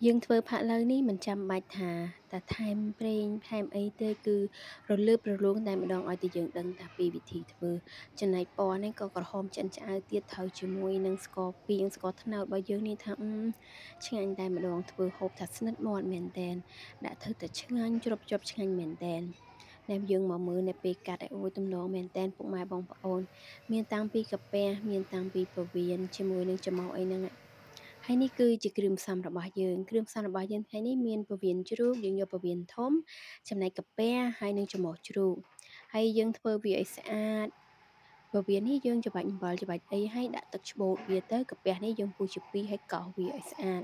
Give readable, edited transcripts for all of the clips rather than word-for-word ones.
យើងធ្វើផាក់ឡូវនេះមិនចាំបាច់ថាតែថែមប្រេងថែមអីទេគឺរលើបរលោងតែម្ដងឲ្យតែយើងដឹងថាពីវិធីធ្វើចំណែកពណ៌នេះក៏ក្រហមចិនឆ្អៅទៀតត្រូវជាមួយនឹងស្ករពាងស្ករត្នោតរបស់យើងនេះថាឆ្ងាញ់តែម្ដងធ្វើហូបថាស្និទ្ធមាត់មែនតែនដាក់ធ្វើតែឆ្ងាញ់ជ្រប់ជាប់ឆ្ងាញ់មែនតែនតែយើងមកមើលនៅពេលកាត់ឲ្យអូយទំនងមែនតែនពុកម៉ែបងប្អូនមានតាំងពីកាពះមានតាំងពីពវៀនជាមួយនឹងចំោះអីហ្នឹង ហើយនេះគឺជាគ្រឿងផ្សំរបស់យើងគ្រឿងផ្សំរបស់យើងថ្ងៃនេះមានពោះវៀនជ្រូកយើងយកពោះវៀនធំចំណែកកាពះហើយនឹងច្រមុះជ្រូកហើយយើងធ្វើវាឲ្យស្អាតពោះវៀននេះយើងច្របាច់អំបិលច្របាច់អីហើយដាក់ទឹកច្បូតវាទៅកាពះនេះយើងពុះជាពីរហើយកោសវាឲ្យស្អាត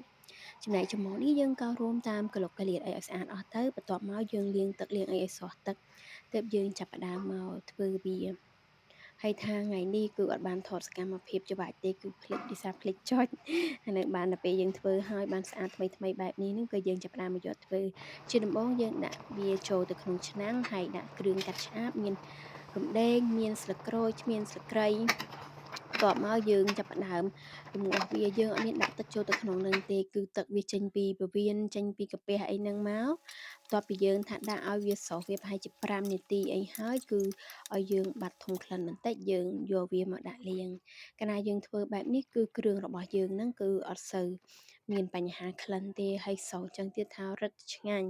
ចំណែកច្រមុះនេះយើងកោសរួមតាមកលុកកលៀតឲ្យស្អាតអស់ទៅបន្ទាប់មកយើងលាងទឹកលាងអីឲ្យស្រស់ទឹកទើបយើងចាប់ផ្ដើមមកធ្វើវាហើយថាថ្ងៃនេះគឺអត់បានថតសកម្មភាពច្បាច់ទេគឺភ្លេចដោយសារភ្លេចចុចហើយនៅបានដល់ពេលយើងធ្វើហើយបានស្អាតថ្មីថ្មីបែបនេះហ្នឹងក៏យើងចាប់ផ្ដើមមកយកធ្វើជាដំបូងយើងដាក់វាចូលទៅក្នុងឆ្នាំងហើយដាក់គ្រឿងកាត់ឆ្អាបមានរំដេងមានស្លឹកក្រូចមានស្លឹកគ្រៃបន្ទាប់មកយើងចាប់ផ្ដើមរំងាស់វាយើងអត់មានដាក់ទឹកចូលទៅក្នុងនឹងទេគឺទឹកវាចេញពីពោះវៀនចេញពីកាពះអីហ្នឹងមកបន្ទាប់ពីយើងថាដាក់ឲ្យវាស្រស់វាប្រហែលជា5នាទីអីហើយគឺឲ្យយើងបាត់ធុងក្លិនបន្តិចយើងយកវាមកដាក់លាងកាលណាយើងធ្វើបែបនេះគឺគ្រឿងរបស់យើងហ្នឹងគឺអត់សូវមានបញ្ហាក្លិនទេហើយសោចឹងទៀតថារឹតឆ្ងាញ់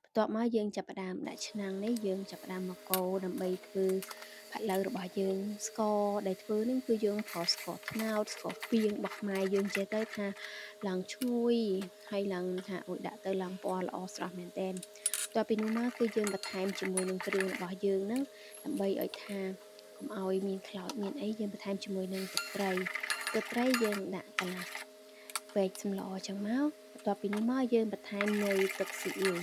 បន្ទាប់មកយើងចាប់ផ្ដើមដាក់ឆ្នាំងនេះយើងចាប់ផ្ដើមមកកូរដើម្បីធ្វើផាក់ឡូវរបស់យើងស្ករដែលធ្វើនេះគឺយើងប្រើស្ករត្នោតស្ករពាងរបស់ខ្មែរយើងចេះទៅថាឡើងឈ្ងុយហើយឡើងថាអូយដាក់ទៅឡើងពណ៌ល្អស្រស់មែនទែនបន្ទាប់ពីនោះមកគឺយើងបន្ថែមជាមួយនឹងគ្រឿងរបស់យើងហ្នឹងដើម្បីឲ្យថាកុំឲ្យមានខ្លោចមានអីយើងបន្ថែមជាមួយនឹងទឹកត្រីយើងដាក់កន្លះវែកសម្លចឹងមកបន្ទាប់ពីនោះមកយើងបន្ថែមនៅទឹកស៊ីអ៊ីវ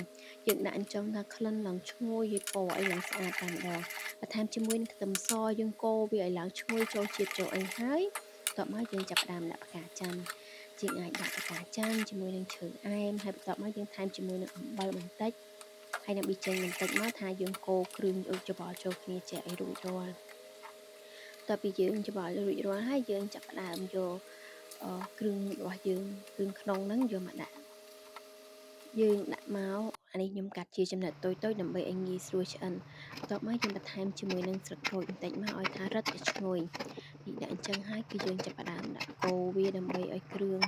យើងដាក់អញ្ចឹងថាក្លិនឡើងឈ្ងុយហើយពណ៌អីឡើងស្អាតតែម្ដងបន្ថែមជាមួយនឹងខ្ទឹមសយើងកូរវាឲ្យឡើងឈ្ងុយចូលជាតិចូលអីហើយបន្ទាប់មកយើងចាប់ផ្ដើមដាក់ផ្កាច័ន្ទយើងអាចដាក់ផ្កាច័ន្ទជាមួយនឹងជ្រើអែមហើយបន្ទាប់មកយើងថែមជាមួយនឹងអំបិលបន្តិចហើយនឹងប៊ីចេងបន្តិចមកថាយើងកូរគ្រឿងច្របល់ចូលគ្នាជាឲ្យរួចរាល់តទៅពីយើងច្របល់រួចរាល់ហើយយើងចាប់ផ្ដើមយកគ្រឿងរបស់យើងគ្រឿងក្នុងហ្នឹងយកមកដាក់យើងដាក់មកអានេះខ្ញុំកាត់ជាចំណិតតូចៗដើម្បីឲ្យងាយស្រួលឆ្អិនបន្ទាប់មកយើងបន្ថែមជាមួយនឹងស្លឹកក្រូចបន្តិចមកឲ្យថារឹតតែឈ្ងុយនេះដាក់អញ្ចឹងហើយគឺយើងចាប់ផ្ដើមដាក់កូរវាដើម្បីឲ្យគ្រឿង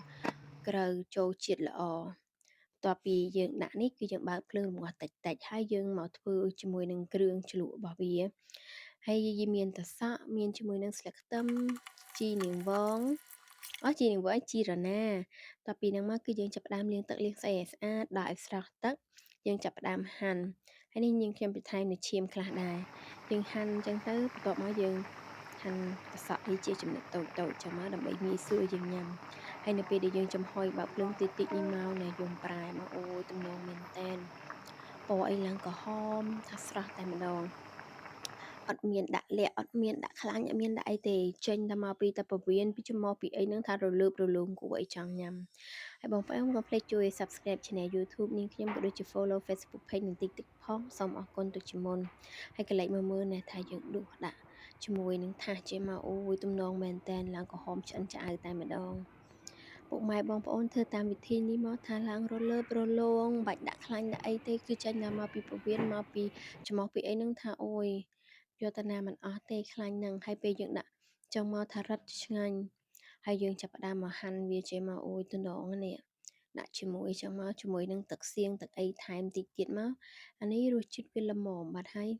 ក្រូវចូលជាតិល្អបន្ទាប់ពីយើងដាក់នេះគឺយើងបើកភ្លើងរម្ងាស់តិចៗហើយយើងមកធ្វើជាមួយនឹងគ្រឿងជ្រក់របស់វាហើយមានតសក់មានជាមួយនឹងស្លឹកខ្ទឹមជីនាងវងជីនាងវងជីរណាតទៅពីហ្នឹងមកគឺយើងចាប់ផ្ដើមលាងទឹកលាងស្អីឲ្យស្អាតដាក់ឲ្យស្រស់ទឹកយើងចាប់ផ្ដើមហាន់ហើយនេះខ្ញុំបន្ថែមនៅឈាមខ្លះដែរយើងហាន់អញ្ចឹងទៅបន្ទាប់មកយើងហាន់តសក់នេះជាចំណិតតូចៗចាំមកដើម្បីងាយស្រួលយើងញ៉ាំហើយនៅពេលដែលយើងចំហុយបើកភ្លើងតិចៗនេះមកណាយំប្រែមកអូយទំនងមែនតែនពណ៌អីឡើងក្រហមថាស្រស់តែម្ដងអត់មានដាក់ល័ក្តអត់មានដាក់ខ្លាញ់អត់មានដាក់អីទេចេញតែមកពីតែពវៀនពីច្រមុះពីអីហ្នឹងថារលើបរលោងគួរឲ្យចង់ញ៉ាំហើយបងប្អូនកុំភ្លេចជួយ Subscribe Channel YouTube នាងខ្ញុំក៏ដូចជា Follow Facebook Page និង TikTok ផងសូមអរគុណទុកជាមុនហើយកុំភ្លេចមើលណែថាយើងដួសដាក់ជាមួយនឹងថាសចេះមកអូយទំនងមែនតែនឡើងក្រហមឆ្អិនឆ្អៅតែម្ដងពុកម៉ែបងប្អូនធ្វើតាមវិធីនេះមកថាឡើងរលើបរលោងមិនបាច់ដាក់ខ្លាញ់ដាក់អីទេគឺចេញតែមកពីពវៀនមកពីច្រមុះពីអីហ្នឹងថាអូយយកតាណាមិនអស់ទេខ្លាញ់ហ្នឹងហើយពេលយើងដាក់ចឹងមកថារឹតឆ្ងាញ់ហើយយើងចាប់ផ្ដើមមកហាន់វាចេះមកអូយទំនងនេះដាក់ជាមួយចឹងមកជាមួយនឹងទឹកសៀងទឹកអីថែមតិចទៀតមកអានេះរសជាតិវាល្មមបាត់ហើយ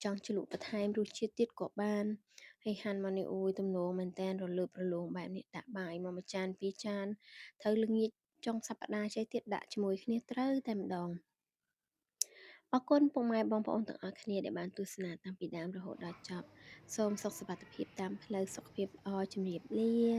ចង់ជ្រលក់បន្ថែមរសជាតិទៀតក៏បានហើយហាន់មកនេះអូយទំនងមែនតែនរលើបរលោងបែបនេះដាក់បាយមកមួយចានពីរចានត្រូវល្ងាចចុងសប្តាហ៍ចេះទៀតដាក់ជាមួយគ្នាត្រូវតែម្ដងអរគុណពុកម៉ែបងប្អូនទាំងអស់គ្នាដែលបានទស្សនាតាំងពីដើមរហូតដល់ចប់សូមសុខសុវត្ថិភាពតាមផ្លូវសុខភាពល្អជម្រាបលា